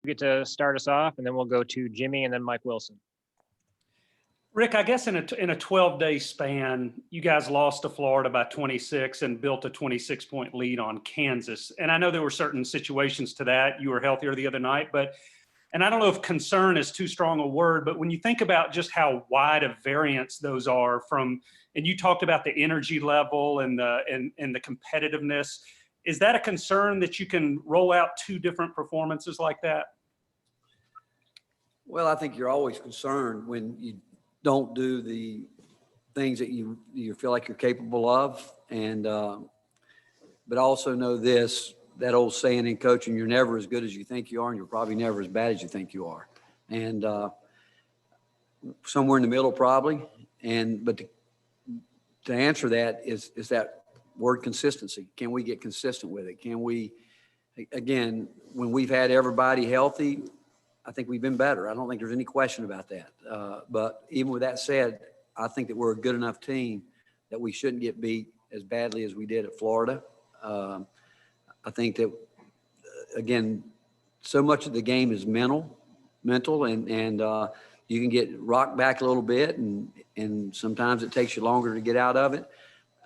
get to start us off, and then we'll go to Jimmy and then Mike Wilson. Rick, I guess in a 12-day span, you guys lost to Florida by 26 and built a 26-point lead on Kansas. And I know there were certain situations to that. You were healthier the other night, and I don't know if concern is too strong a word, but when you think about just how wide a variance those are from, and you talked about the energy level and the competitiveness, is that a concern that you can roll out two different performances like that? Well, I think you're always concerned when you don't do the things that you feel like you're capable of. And, but I also know that old saying in coaching, you're never as good as you think you are, and you're probably never as bad as you think you are. And somewhere in the middle, probably. But to answer that is that word consistency. Can we get consistent with it? Can we, again, when we've had everybody healthy, I think we've been better. I don't think there's any question about that. But even with that said, I think that we're a good enough team that we shouldn't get beat as badly as we did at Florida. I think that, again, so much of the game is mental, and you can get rocked back a little bit, and sometimes it takes you longer to get out of it.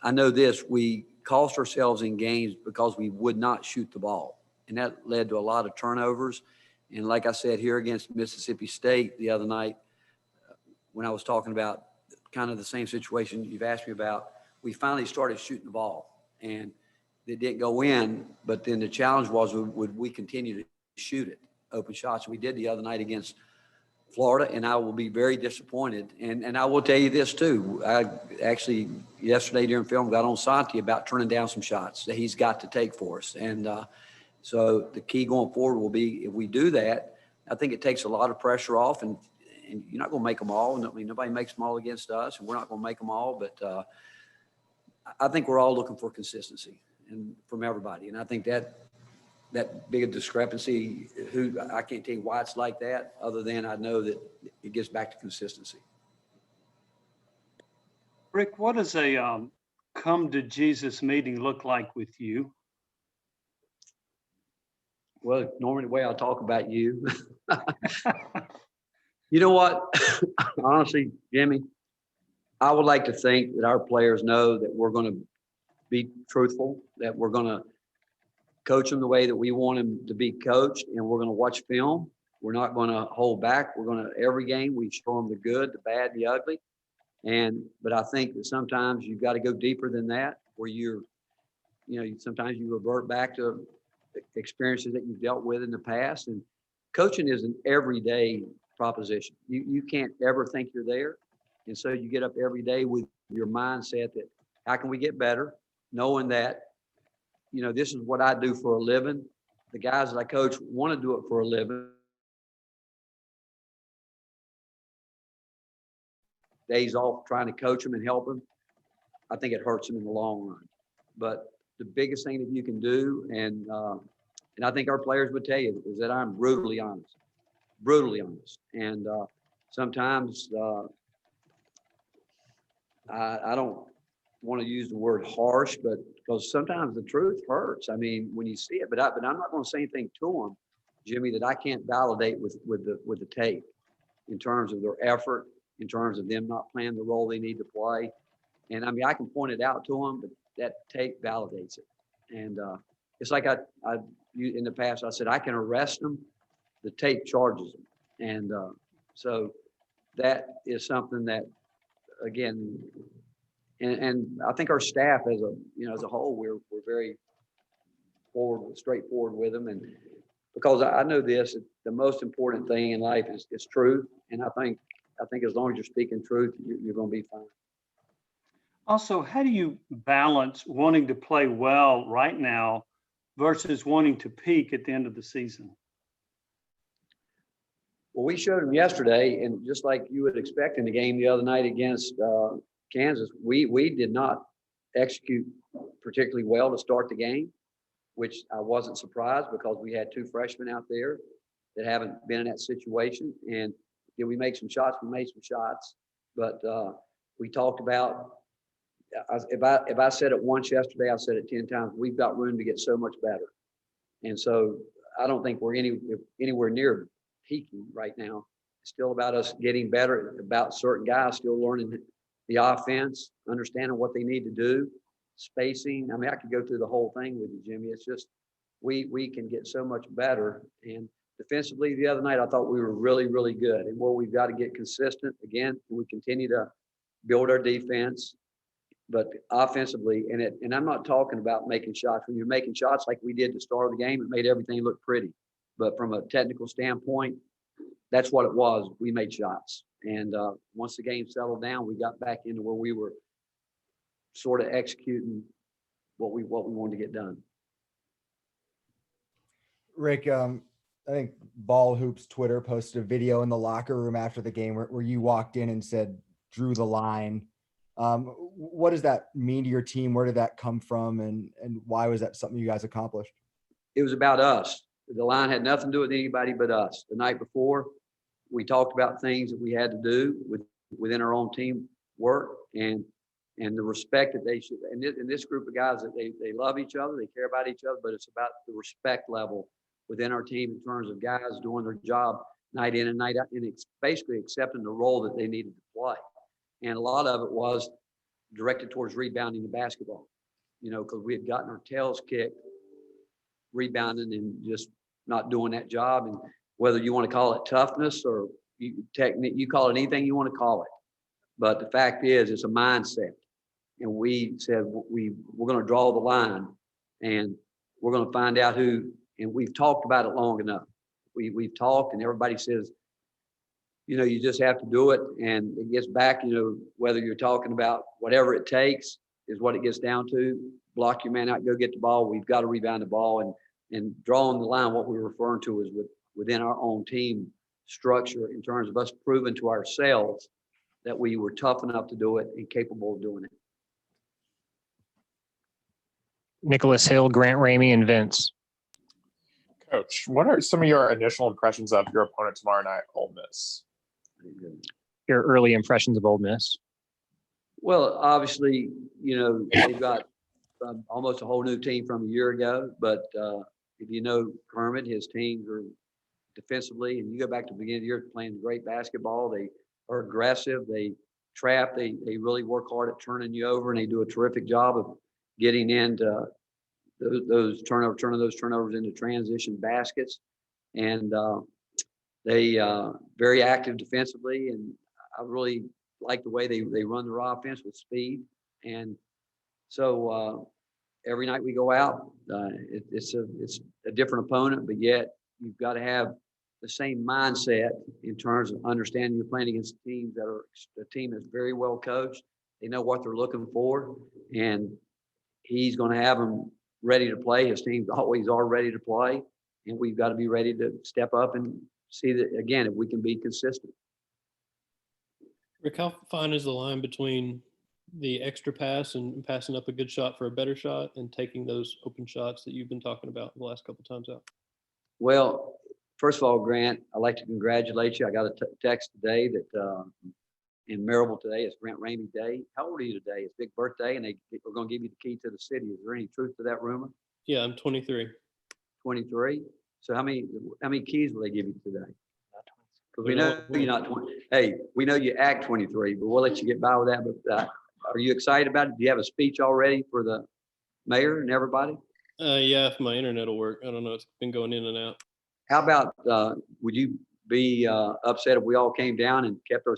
I know this, we cost ourselves in games because we would not shoot the ball, and that led to a lot of turnovers. And like I said, here against Mississippi State the other night, when I was talking about kind of the same situation you've asked me about, we finally started shooting the ball, and it didn't go in. But then the challenge was, would we continue to shoot it, open shots? We did the other night against Florida, and I will be very disappointed. And I will tell you this too. I actually yesterday during film got on Santi about turning down some shots that he's got to take for us. And so the key going forward will be, if we do that, I think it takes a lot of pressure off, and you're not going to make them all. I mean, nobody makes them all against us, and we're not going to make them all. But I think we're all looking for consistency and from everybody. And I think that big a discrepancy, I can't tell you why it's like that, other than I know that it gets back to consistency. Rick, what does a come to Jesus meeting look like with you? Well, normally the way I talk about you, you know what? Honestly, Jimmy, I would like to think that our players know that we're going to be truthful, that we're going to coach them the way that we want them to be coached, and we're going to watch film. We're not going to hold back. We're going to, every game, we show them the good, the bad, the ugly. But I think that sometimes you've got to go deeper than that, where sometimes you revert back to experiences that you've dealt with in the past. And coaching is an everyday proposition. You can't ever think you're there. And so you get up every day with your mindset that how can we get better, knowing that, this is what I do for a living. The guys that I coach want to do it for a living. Days off trying to coach them and help them, I think it hurts them in the long run. But the biggest thing that you can do, and I think our players would tell you, is that I'm brutally honest. And sometimes I don't want to use the word harsh, but because sometimes the truth hurts. I mean, when you see it, but I'm not going to say anything to them, Jimmy, that I can't validate with the tape in terms of their effort, in terms of them not playing the role they need to play. And I mean, I can point it out to them, but that tape validates it. And it's like in the past, I said, I can arrest them. The tape charges them. And so that is something that, again, and I think our staff as a whole, we're very straightforward with them. And because I know this, the most important thing in life is truth. And I think as long as you're speaking truth, you're going to be fine. Also, how do you balance wanting to play well right now versus wanting to peak at the end of the season? Well, we showed them yesterday, and just like you would expect in the game the other night against Kansas, we did not execute particularly well to start the game, which I wasn't surprised because we had two freshmen out there that haven't been in that situation. And did we make some shots? We made some shots, but we talked about. If I said it once yesterday, I said it 10 times. We've got room to get so much better, and so I don't think we're anywhere near peaking right now. It's still about us getting better, about certain guys still learning the offense, understanding what they need to do, spacing. I mean, I could go through the whole thing with you, Jimmy. It's just we can get so much better. And defensively, the other night, I thought we were really, really good. And where we've got to get consistent again, we continue to build our defense, but offensively, and I'm not talking about making shots. When you're making shots like we did to start the game, it made everything look pretty. But from a technical standpoint, that's what it was. We made shots. And once the game settled down, we got back into where we were sort of executing what we wanted to get done. Rick, I think Ball Hoops Twitter posted a video in the locker room after the game where you walked in and said, drew the line. What does that mean to your team? Where did that come from? And why was that something you guys accomplished? It was about us. The line had nothing to do with anybody but us. The night before, we talked about things that we had to do within our own team work and the respect that they should. And this group of guys, that they love each other, they care about each other, but it's about the respect level within our team in terms of guys doing their job night in and night out, and it's basically accepting the role that they needed to play. And a lot of it was directed towards rebounding the basketball, because we had gotten our tails kicked rebounding and just not doing that job. And whether you want to call it toughness or technique, you call it anything you want to call it. But the fact is, it's a mindset. And we said we're going to draw the line, and we're going to find out who. And we've talked about it long enough. We've talked, and everybody says, you just have to do it. And it gets back, whether you're talking about whatever it takes is what it gets down to. Block your man out, go get the ball. We've got to rebound the ball and drawing the line. What we're referring to is within our own team structure in terms of us proving to ourselves that we were tough enough to do it and capable of doing it. Nicholas Hill, Grant Raimi, and Vince. Coach, what are some of your initial impressions of your opponent tomorrow night, Ole Miss? Your early impressions of Ole Miss. Well, obviously, they've got almost a whole new team from a year ago. But if you know Kermit, his teams are defensively, and you go back to the beginning of the year playing great basketball. They are aggressive. They trap. They really work hard at turning you over, and they do a terrific job of getting into those turnovers into transition baskets. And they very active defensively, and I really like the way they run their offense with speed. And so every night we go out, it's a different opponent, but yet you've got to have the same mindset in terms of understanding you're playing against teams that are a team that's very well coached. They know what they're looking for, and he's going to have them ready to play. His teams always are ready to play, and we've got to be ready to step up and see that again if we can be consistent. Rick, how fine is the line between the extra pass and passing up a good shot for a better shot and taking those open shots that you've been talking about the last couple of times out? Well, first of all, Grant, I'd like to congratulate you. I got a text today that in Maryville today, it's Grant Raimi Day. How old are you today? It's a big birthday, and we're going to give you the key to the city. Is there any truth to that rumor? Yeah, I'm 23. 23. So how many keys will they give you today? Because we know you're not 20. Hey, we know you act 23, but we'll let you get by with that. But are you excited about it? Do you have a speech already for the mayor and everybody? Yeah, if my internet will work. I don't know. It's been going in and out. How about, would you be upset if we all came down and kept our,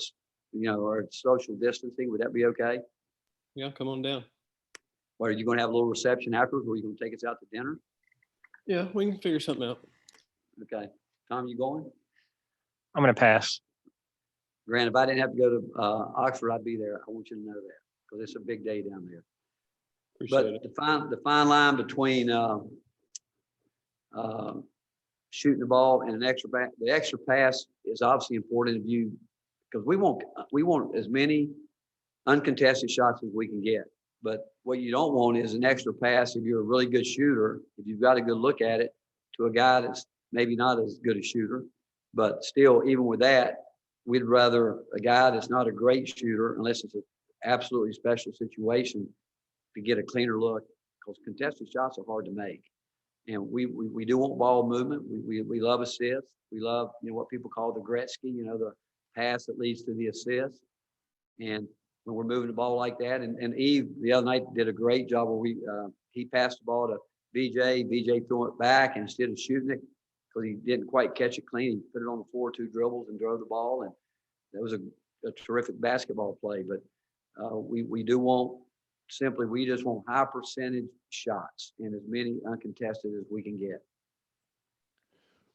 our social distancing? Would that be okay? Yeah, come on down. Or are you going to have a little reception afterwards? Or are you going to take us out to dinner? Yeah, we can figure something out. Okay. Tom, you going? I'm going to pass. Grant, if I didn't have to go to Oxford, I'd be there. I want you to know that because it's a big day down there. Appreciate it. The fine line between shooting the ball and the extra pass is obviously important if you, because we want as many uncontested shots as we can get. But what you don't want is an extra pass if you're a really good shooter, if you've got a good look at it, to a guy that's maybe not as good a shooter. But still, even with that, we'd rather a guy that's not a great shooter, unless it's an absolutely special situation, to get a cleaner look, because contested shots are hard to make. And we do want ball movement. We love assists. We love, what people call the Gretzky, the pass that leads to the assist. And when we're moving the ball like that, and Eve the other night did a great job where he passed the ball to BJ threw it back, and instead of shooting it, because he didn't quite catch it clean, he put it on the floor, 2 dribbles, and drove the ball. And that was a terrific basketball play. But we do want, we just want high percentage shots and as many uncontested as we can get.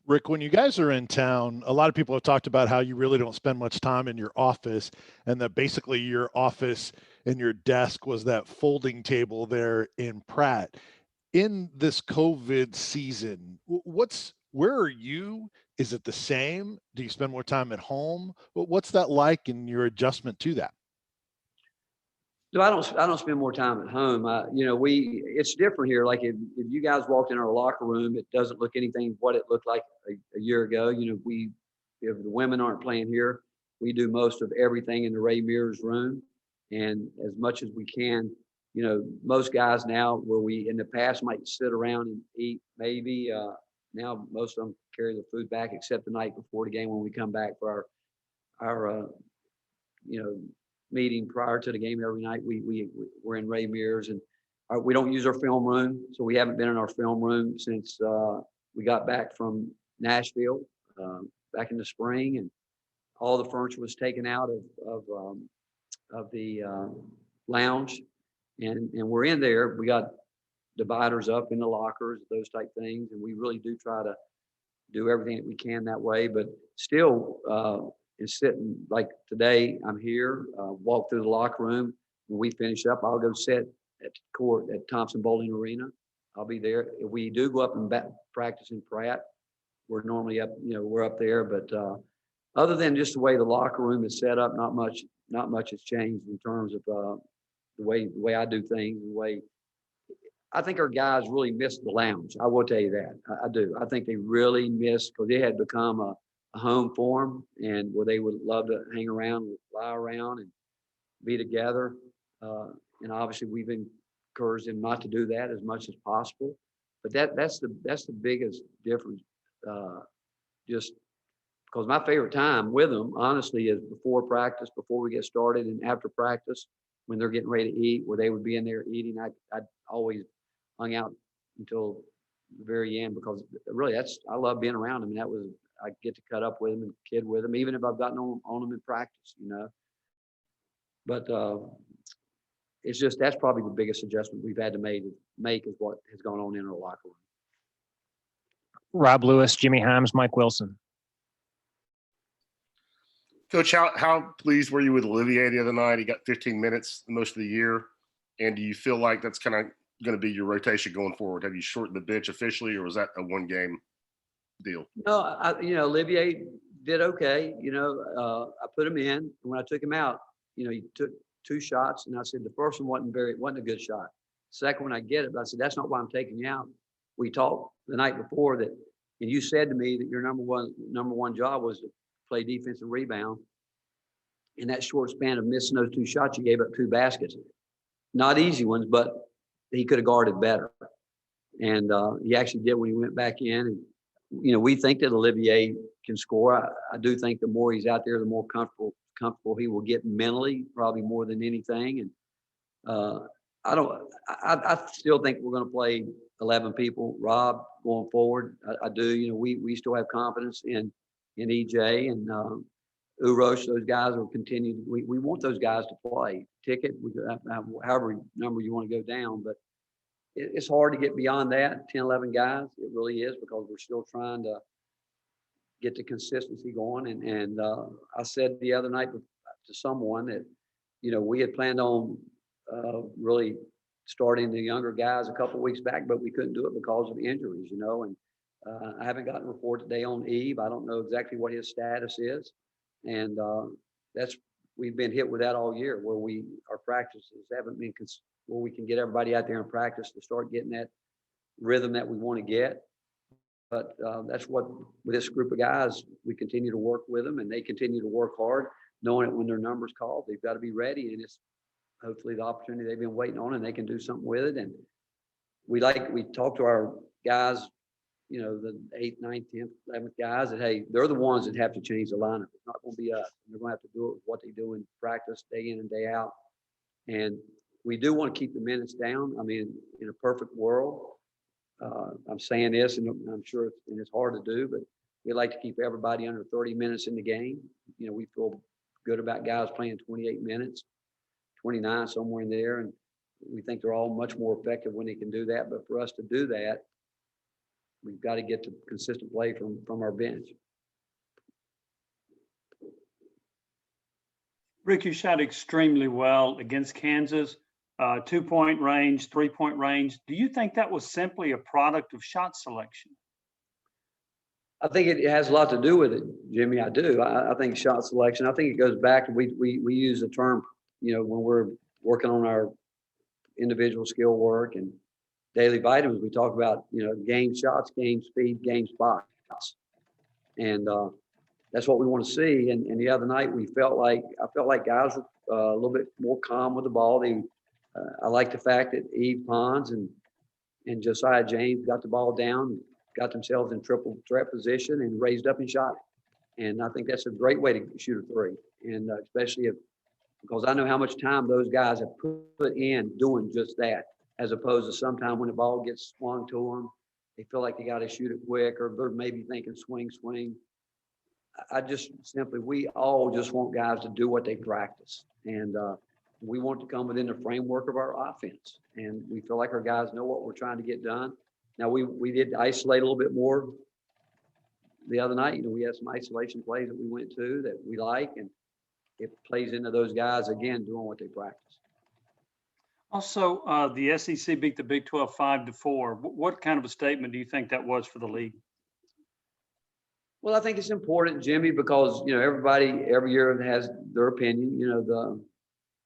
Rick, when you guys are in town, a lot of people have talked about how you really don't spend much time in your office, and that basically your office and your desk was that folding table there in Pratt. In this COVID season, where are you? Is it the same? Do you spend more time at home? What's that like in your adjustment to that? No, I don't spend more time at home. It's different here. Like if you guys walked in our locker room, it doesn't look anything what it looked like a year ago. If the women aren't playing here, we do most of everything in the Raimi's room. And as much as we can, most guys now where we in the past might sit around and eat, maybe now most of them carry the food back, except the night before the game when we come back for our meeting prior to the game every night. We're in Raimi's, and we don't use our film room, so we haven't been in our film room since we got back from Nashville back in the spring, and all the furniture was taken out of the lounge, and we're in there. We got dividers up in the lockers, those type things, and we really do try to do everything that we can that way. But still, is sitting like today. I'm here, walk through the locker room. When we finish up, I'll go sit at the court at Thompson Bowling Arena. I'll be there. If we do go up and practice in Pratt, we're normally up, we're up there. But other than just the way the locker room is set up, not much has changed in terms of the way I do things. The way I think our guys really miss the lounge. I will tell you that. I do. I think they really miss, because they had become a home for them, and where they would love to hang around, lie around, and be together. And obviously, we've encouraged them not to do that as much as possible. But that's the biggest difference. Just because my favorite time with them, honestly, is before practice, before we get started, and after practice when they're getting ready to eat, where they would be in there eating. I always hung out until the very end, because really I love being around them, and I get to cut up with them and kid with them, even if I've gotten on them in practice, But it's just, that's probably the biggest adjustment we've had to make is what has gone on in our locker room. Rob Lewis, Jimmy Himes, Mike Wilson. Coach, how pleased were you with Olivier the other night? He got 15 minutes most of the year. And do you feel like that's kind of going to be your rotation going forward? Have you shortened the bench officially, or was that a one-game deal? No, Olivier did okay. I put him in. When I took him out, he took 2 shots, and I said the first one wasn't a good shot. Second one, I get it, but I said that's not why I'm taking you out. We talked the night before that, and you said to me that your number one job was to play defense and rebound. In that short span of missing those 2 shots, you gave up 2 baskets. Not easy ones, but he could have guarded better. And he actually did when he went back in. And we think that Olivier can score. I do think the more he's out there, the more comfortable he will get mentally, probably more than anything. And I still think we're going to play 11 people, Rob, going forward. I do. We still have confidence in EJ and Urosh. Those guys will continue. We want those guys to play. Ticket, however number you want to go down, but it's hard to get beyond that, 10, 11 guys. It really is, because we're still trying to get the consistency going. And I said the other night to someone that, we had planned on really starting the younger guys a couple of weeks back, but we couldn't do it because of injuries, and I haven't gotten a report today on Eve. I don't know exactly what his status is. And we've been hit with that all year, where our practices haven't been where we can get everybody out there in practice to start getting that rhythm that we want to get. But that's what, with this group of guys, we continue to work with them, and they continue to work hard, knowing that when their number's called, they've got to be ready. And it's hopefully the opportunity they've been waiting on, and they can do something with it. And we talk to our guys, you know, the 8th, 9th, 10th, 11th guys that, hey, they're the ones that have to change the lineup. It's not going to be us. They're going to have to do it with what they do in practice day in and day out. And we do want to keep the minutes down. I mean, in a perfect world, I'm saying this, and I'm sure it's hard to do, but we like to keep everybody under 30 minutes in the game. You know, we feel good about guys playing 28 minutes, 29, somewhere in there. And we think they're all much more effective when they can do that. But for us to do that, we've got to get to consistent play from our bench. Rick, you shot extremely well against Kansas, 2-point range, 3-point range. Do you think that was simply a product of shot selection? I think it has a lot to do with it, Jimmy. I do. I think shot selection. I think it goes back. We use the term, you know, when we're working on our individual skill work and daily vitamins. We talk about, you know, game shots, game speed, game spots, and that's what we want to see. And the other night I felt like guys were a little bit more calm with the ball. I like the fact that Eve Pons and Josiah James got the ball down, got themselves in triple threat position and raised up and shot it. And I think that's a great way to shoot a three. And especially because I know how much time those guys have put in doing just that, as opposed to sometime when the ball gets swung to them, they feel like they got to shoot it quick, or they're maybe thinking swing. We all just want guys to do what they practice. And we want to come within the framework of our offense. And we feel like our guys know what we're trying to get done. Now, we did isolate a little bit more the other night. You know, we had some isolation plays that we went to that we like, and it plays into those guys, again, doing what they practice. Also, the SEC beat the Big 12 5-4. What kind of a statement do you think that was for the league? Well, I think it's important, Jimmy, because, you know, everybody every year has their opinion. You know, the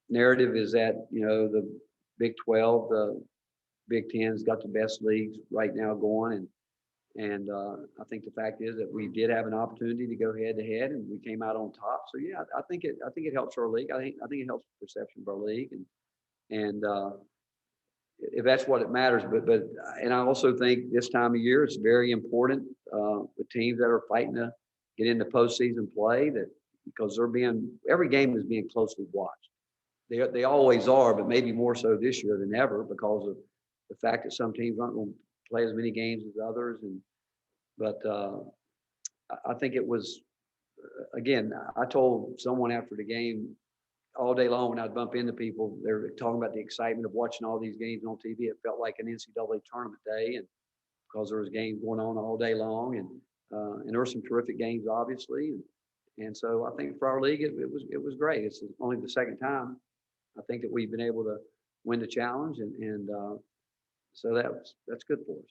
narrative is that, you know, the Big 12, the Big 10's got the best leagues right now going. And I think the fact is that we did have an opportunity to go head to head, and we came out on top. So yeah, I think it helps our league. I think it helps the perception of our league, and if that's what it matters. But and I also think this time of year it's very important with teams that are fighting to get into postseason play, that because every game is being closely watched. They always are, but maybe more so this year than ever because of the fact that some teams aren't going to play as many games as others. But I think it was, again, I told someone after the game all day long when I'd bump into people, they were talking about the excitement of watching all these games on TV. It felt like an NCAA tournament day, and because there was games going on all day long, and there were some terrific games, obviously. And so I think for our league, it was great. It's only the second time I think that we've been able to win the challenge, and so that's good for us.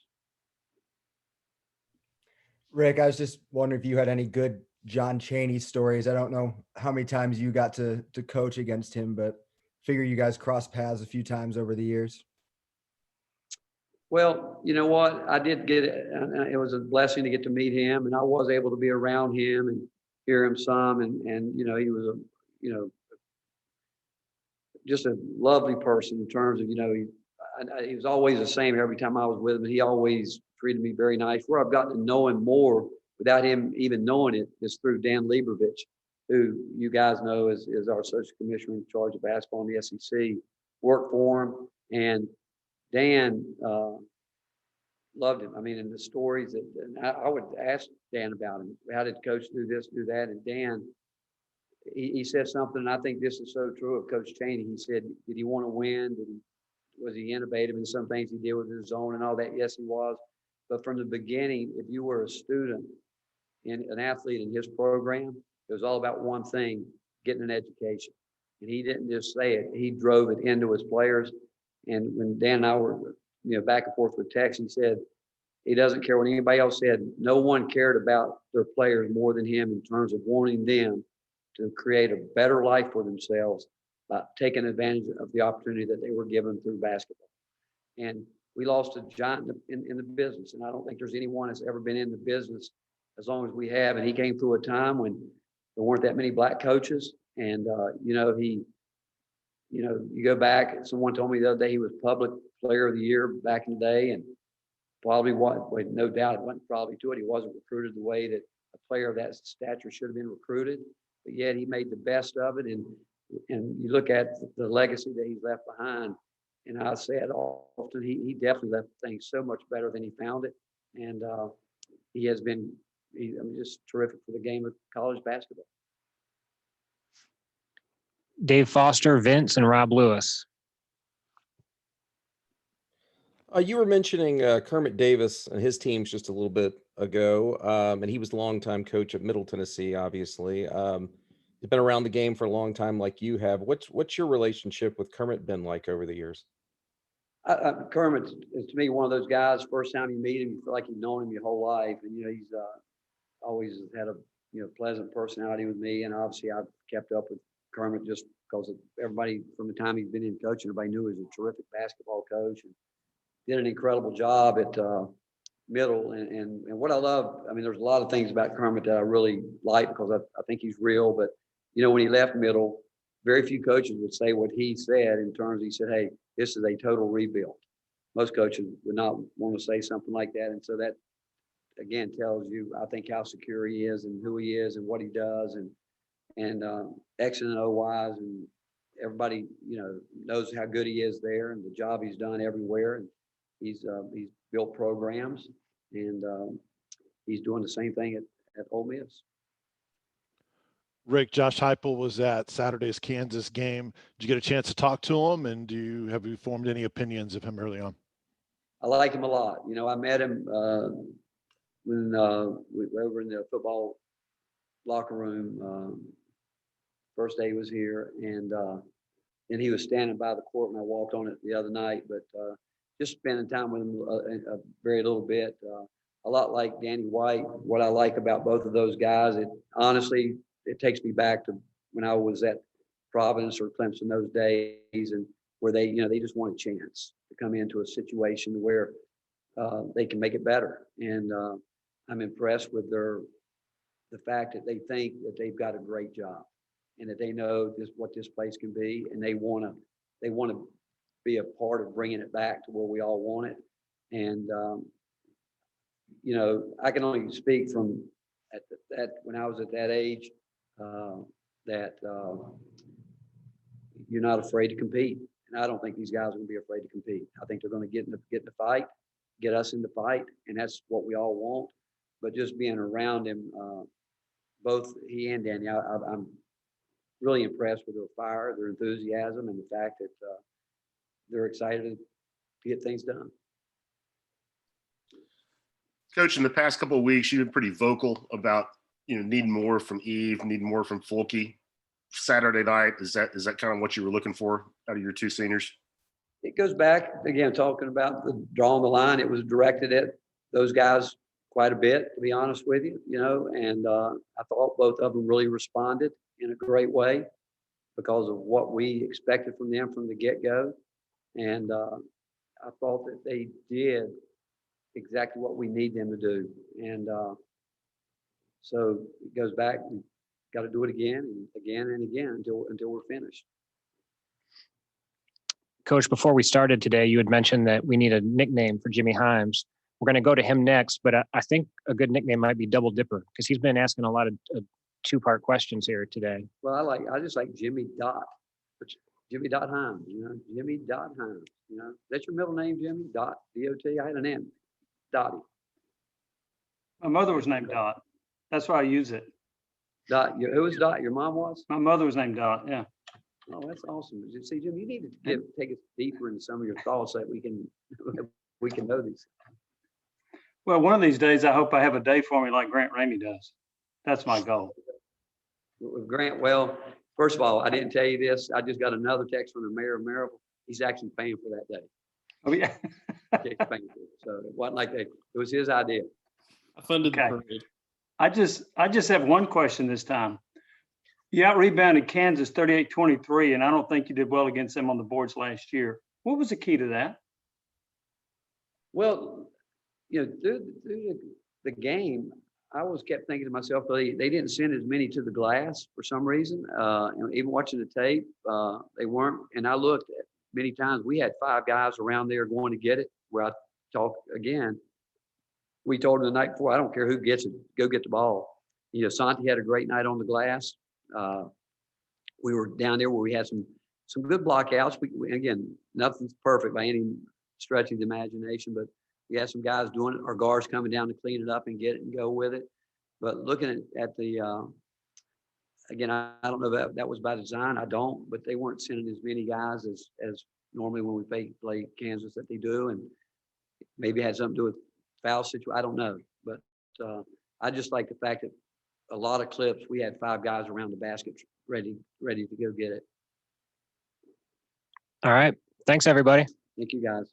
Rick, I was just wondering if you had any good John Chaney stories. I don't know how many times you got to coach against him, but figure you guys crossed paths a few times over the years. Well, you know what? I did get it. It was a blessing to get to meet him, and I was able to be around him and hear him some. And you know, he was just a lovely person in terms of, you know, he was always the same every time I was with him. He always treated me very nice. Where I've gotten to know him more without him even knowing it is through Dan Liebervich, who you guys know is our associate commissioner in charge of basketball in the SEC. Worked for him, and Dan loved him. I mean, and the stories that I would ask Dan about him. How did Coach do this, do that? And Dan, he said something, and I think this is so true of Coach Chaney. He said, did he want to win? Was he innovative in some things he did with his zone and all that? Yes, he was. But from the beginning, if you were a student and an athlete in his program, it was all about one thing: getting an education. And he didn't just say it; he drove it into his players. And when Dan and I were, you know, back and forth with text, he said he doesn't care what anybody else said. No one cared about their players more than him in terms of wanting them to create a better life for themselves by taking advantage of the opportunity that they were given through basketball. And we lost a giant in the business. And I don't think there's anyone that's ever been in the business as long as we have. And he came through a time when there weren't that many black coaches. And, you know, he you go back, someone told me the other day he was public player of the year back in the day, and probably no doubt it wasn't probably to it. He wasn't recruited the way that a player of that stature should have been recruited, but yet he made the best of it. And you look at the legacy that he's left behind, and I said often, he definitely left things so much better than he found it. And he has been, just terrific for the game of college basketball. Dave Foster, Vince, and Rob Lewis. You were mentioning Kermit Davis and his teams just a little bit ago, and he was the longtime coach at Middle Tennessee, obviously. You've been around the game for a long time like you have. What's your relationship with Kermit been like over the years? Kermit is, to me, one of those guys, first time you meet him, you feel like you've known him your whole life. And, he's always had a, pleasant personality with me. And obviously I've kept up with Kermit just because of everybody from the time he's been in coaching, everybody knew he was a terrific basketball coach and did an incredible job at Middle. And what I love, there's a lot of things about Kermit that I really like because I think he's real. But, when he left Middle, very few coaches would say what he said in terms of, he said, hey, this is a total rebuild. Most coaches would not want to say something like that. And so that, again, tells you, I think, how secure he is and who he is and what he does and X and O wise. And everybody, knows how good he is there and the job he's done everywhere. And he's built programs and he's doing the same thing at Ole Miss. Rick, Josh Heupel was at Saturday's Kansas game. Did you get a chance to talk to him, and have you formed any opinions of him early on? I like him a lot. I met him when we were in the football locker room. First day he was here, and he was standing by the court when I walked on it the other night. But just spending time with him a very little bit. A lot like Danny White. What I like about both of those guys, it takes me back to when I was at Providence or Clemson those days, and where they just want a chance to come into a situation where they can make it better. And I'm impressed with the fact that they think that they've got a great job and that they know what this place can be, and they want to be a part of bringing it back to where we all want it. And I can only speak from when I was at that age. That you're not afraid to compete, and I don't think these guys are going to be afraid to compete. I think they're going to get in the fight, get us in the fight, and that's what we all want. But just being around him, both he and Danny, I'm really impressed with their fire, their enthusiasm, and the fact that they're excited to get things done. Coach, in the past couple of weeks, you've been pretty vocal about need more from Eve, need more from Fulke. Saturday night, is that kind of what you were looking for out of your two seniors? It goes back, again, talking about drawing the line. It was directed at those guys quite a bit, to be honest with you, and I thought both of them really responded in a great way because of what we expected from them from the get-go. And I thought that they did exactly what we need them to do. And so it goes back, we got to do it again and again and again until we're finished. Coach, before we started today, you had mentioned that we need a nickname for Jimmy Himes. We're going to go to him next, but I think a good nickname might be Double Dipper because he's been asking a lot of two-part questions here today. Well, I just like Jimmy Dot. Jimmy Dot Himes, Jimmy Dot Himes, That's your middle name, Jimmy? Dot, D-O-T? I had an aunt, Dottie. My mother was named Dot. That's why I use it. Dot, who was Dot? Your mom was? My mother was named Dot, yeah. Oh, that's awesome. See, Jim, you need to take us deeper into some of your thoughts so that we can know these. Well, one of these days, I hope I have a day for me like Grant Raimi does. That's my goal. With Grant, well, first of all, I didn't tell you this. I just got another text from the mayor of Maryville. He's actually paying for that day. Oh, yeah. He's paying for it. So it wasn't like that. It was his idea. I funded the Okay. parade. I just have one question this time. You out-rebounded Kansas 38-23, and I don't think you did well against them on the boards last year. What was the key to that? Well, through the game, I always kept thinking to myself, they didn't send as many to the glass for some reason. Even watching the tape, they weren't. And I looked at many times, we had 5 guys around there going to get it, where I talked again. We told them the night before, I don't care who gets it, go get the ball. You know, Santi had a great night on the glass. We were down there where we had some good blockouts. Again, nothing's perfect by any stretch of the imagination, but we had some guys doing it, our guards coming down to clean it up and get it and go with it. But looking at the, again, I don't know if that was by design. I don't, but they weren't sending as many guys as normally when we play Kansas that they do. And maybe it had something to do with foul situation. I don't know. But I just like the fact that a lot of clips, we had 5 guys around the basket ready to go get it. All right. Thanks, everybody. Thank you, guys.